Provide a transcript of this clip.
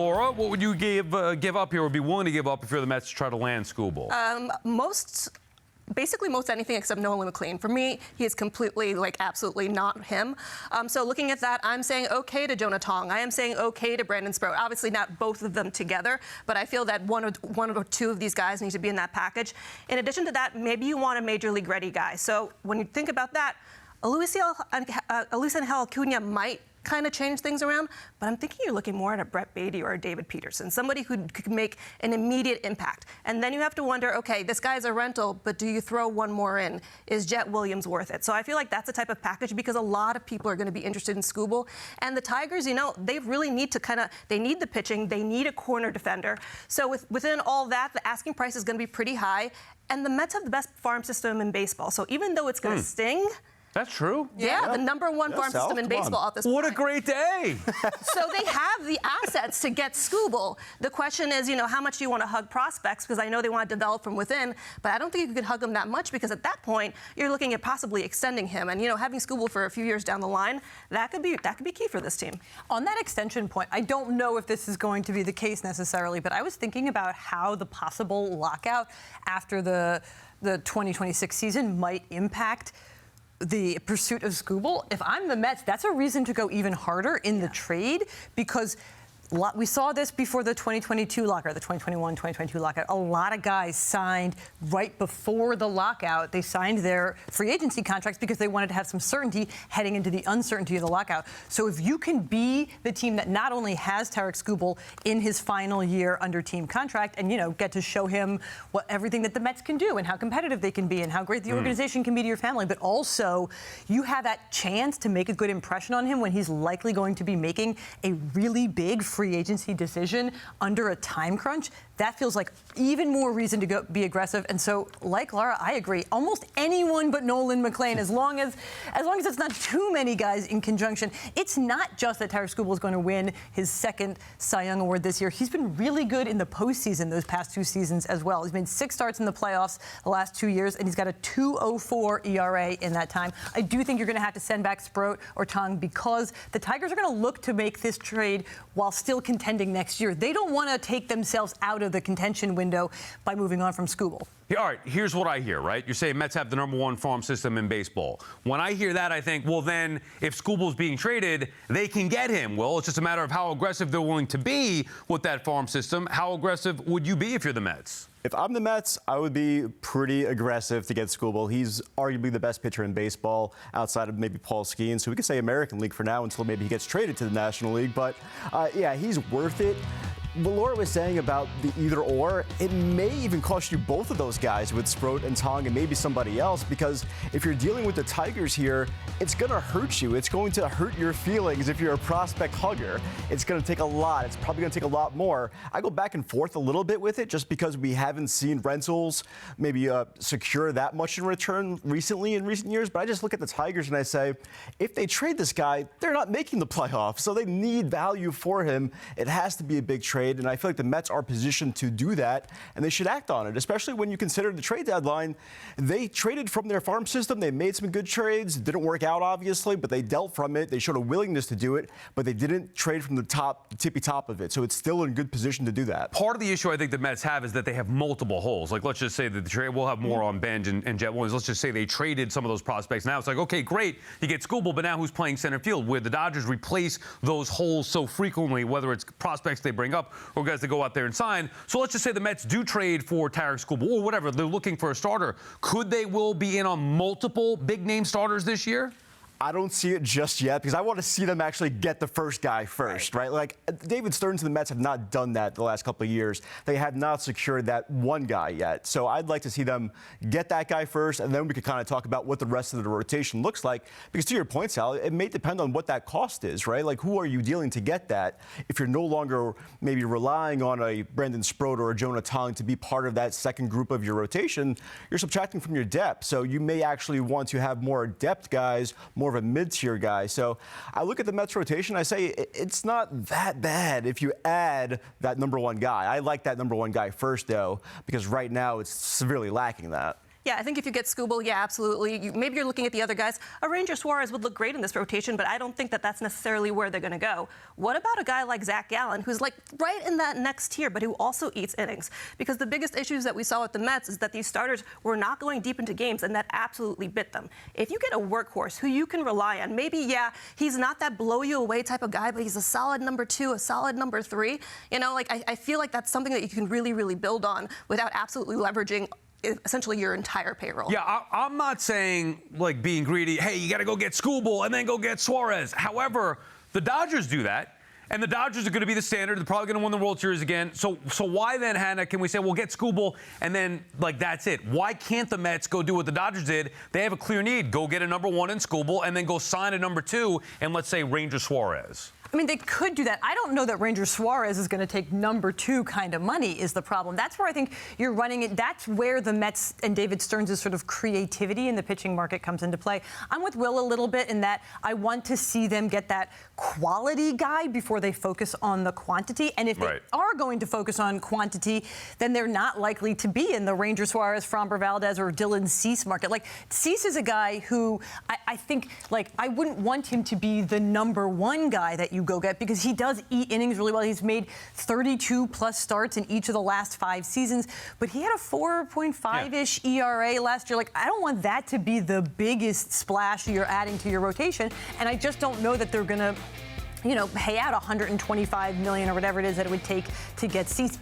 Laura, what would you give up here or be willing to give up if you're the Mets to try to land Skubal? Basically most anything except Nolan McLean. For me, he is completely, absolutely not him. So looking at that, I'm saying okay to Jonah Tong. I am saying okay to Brandon Sproat. Obviously not both of them together, but I feel that one or two of these guys need to be in that package. In addition to that, maybe you want a major league ready guy. So when you think about that, Luis Angel Acuna might kind of change things around, but I'm thinking you're looking more at a Brett Beatty or a David Peterson, somebody who could make an immediate impact. And then you have to wonder, okay, this guy's a rental, but do you throw one more in? Is Jet Williams worth it? So I feel like that's the type of package because a lot of people are going to be interested in Skubal. And the Tigers, they really need to they need the pitching, they need a corner defender. So within all that, the asking price is going to be pretty high. And the Mets have the best farm system in baseball. So even though it's going to sting, that's true. Yeah, the number one farm system in baseball at this point. What a great day. So they have the assets to get Skubal. The question is, how much do you want to hug prospects? Because I know they want to develop from within, but I don't think you could hug them that much because at that point, you're looking at possibly extending him. And, having Skubal for a few years down the line, that could be key for this team. On that extension point, I don't know if this is going to be the case necessarily, but I was thinking about how the possible lockout after the 2026 season might impact the pursuit of Skubal. If I'm the Mets, that's a reason to go even harder in the trade because we saw this before the 2022 lockout, the 2021-2022 lockout. A lot of guys signed right before the lockout. They signed their free agency contracts because they wanted to have some certainty heading into the uncertainty of the lockout. So if you can be the team that not only has Tarik Skubal in his final year under team contract and, get to show him everything that the Mets can do and how competitive they can be and how great the organization can be to your family, but also you have that chance to make a good impression on him when he's likely going to be making a really big free agency decision under a time crunch. That feels like even more reason to be aggressive. And so, like Laura, I agree. Almost anyone but Nolan McLean, as long as it's not too many guys in conjunction. It's not just that Tarik Skubal is going to win his second Cy Young Award this year. He's been really good in the postseason those past two seasons as well. He's made 6 starts in the playoffs the last 2 years, and he's got a 2.04 ERA in that time. I do think you're going to have to send back Sproat or Tong because the Tigers are going to look to make this trade while still contending next year. They don't want to take themselves out of the contention window by moving on from Skubal. All right, here's what I hear, right? You're saying Mets have the number one farm system in baseball. When I hear that, I think, well, then if Skubal's being traded, they can get him. Well, it's just a matter of how aggressive they're willing to be with that farm system. How aggressive would you be if you're the Mets? If I'm the Mets, I would be pretty aggressive to get Skubal. He's arguably the best pitcher in baseball outside of maybe Paul Skeens. So we could say American League for now until maybe he gets traded to the National League. But, yeah, he's worth it. What Laura was saying about the either or, it may even cost you both of those guys with Sproat and Tong and maybe somebody else because if you're dealing with the Tigers here, it's going to hurt you. It's going to hurt your feelings if you're a prospect hugger. It's going to take a lot. It's probably going to take a lot more. I go back and forth a little bit with it just because we haven't seen rentals maybe secure that much in return recently in recent years. But I just look at the Tigers and I say, if they trade this guy, they're not making the playoffs. So they need value for him. It has to be a big trade. And I feel like the Mets are positioned to do that, and they should act on it, especially when you consider the trade deadline. They traded from their farm system. They made some good trades. It didn't work out, obviously, but they dealt from it. They showed a willingness to do it, but they didn't trade from the tippy top of it. So it's still in good position to do that. Part of the issue I think the Mets have is that they have multiple holes. Like, let's just say that the trade, we'll have more on Benj and Jet Williams. Let's just say they traded some of those prospects. Now it's like, okay, great, you get Skubal, but now who's playing center field? Where the Dodgers replace those holes so frequently, whether it's prospects they bring up or guys that go out there and sign. So let's just say the Mets do trade for Tarik Skubal or whatever. They're looking for a starter. Could they will be in on multiple big-name starters this year? I don't see it just yet because I want to see them actually get the first guy first, right? Like David Stearns and the Mets have not done that the last couple of years. They have not secured that one guy yet. So I'd like to see them get that guy first, and then we could kind of talk about what the rest of the rotation looks like. Because to your point, Sal, it may depend on what that cost is, right? Like who are you dealing to get that? If you're no longer maybe relying on a Brandon Sproat or a Jonah Tong to be part of that second group of your rotation, you're subtracting from your depth. So you may actually want to have more depth guys, more of a mid-tier guy. So I look at the Mets rotation, I say it's not that bad if you add that number one guy. I like that number one guy first, though, because right now it's severely lacking that. Yeah, I think if you get Skubal, yeah, absolutely. Maybe you're looking at the other guys. A Ranger Suarez would look great in this rotation, but I don't think that that's necessarily where they're going to go. What about a guy like Zach Gallen, who's like right in that next tier, but who also eats innings? Because the biggest issues that we saw with the Mets is that these starters were not going deep into games, and that absolutely bit them. If you get a workhorse who you can rely on, maybe, yeah, he's not that blow-you-away type of guy, but he's a solid number 2, a solid number 3. You know, like I feel like that's something that you can really, really build on without absolutely leveraging essentially your entire payroll. Yeah, I'm not saying like being greedy. Hey, you got to go get Skubal and then go get Suarez. However, the Dodgers do that, and the Dodgers are going to be the standard. They're probably going to win the World Series again. So why then, Hannah, can we say, well, get Skubal and then like that's it? Why can't the Mets go do what the Dodgers did? They have a clear need. Go get a number 1 in Skubal and then go sign a number 2 and let's say Ranger Suarez. I mean, they could do that. I don't know that Ranger Suarez is going to take number 2 kind of money is the problem. That's where I think you're running it. That's where the Mets and David Stearns' sort of creativity in the pitching market comes into play. I'm with Will a little bit in that I want to see them get that quality guy before they focus on the quantity. And if they are going to focus on quantity, then they're not likely to be in the Ranger Suarez, Framber Valdez, or Dylan Cease market. Like, Cease is a guy who I think, like, I wouldn't want him to be the number 1 guy that you go get because he does eat innings really well. He's made 32-plus starts in each of the last 5 seasons, but he had a 4.5-ish ERA last year. Like, I don't want that to be the biggest splash you're adding to your rotation, and I just don't know that they're going to, you know, pay out $125 million or whatever it is that it would take to get Cease.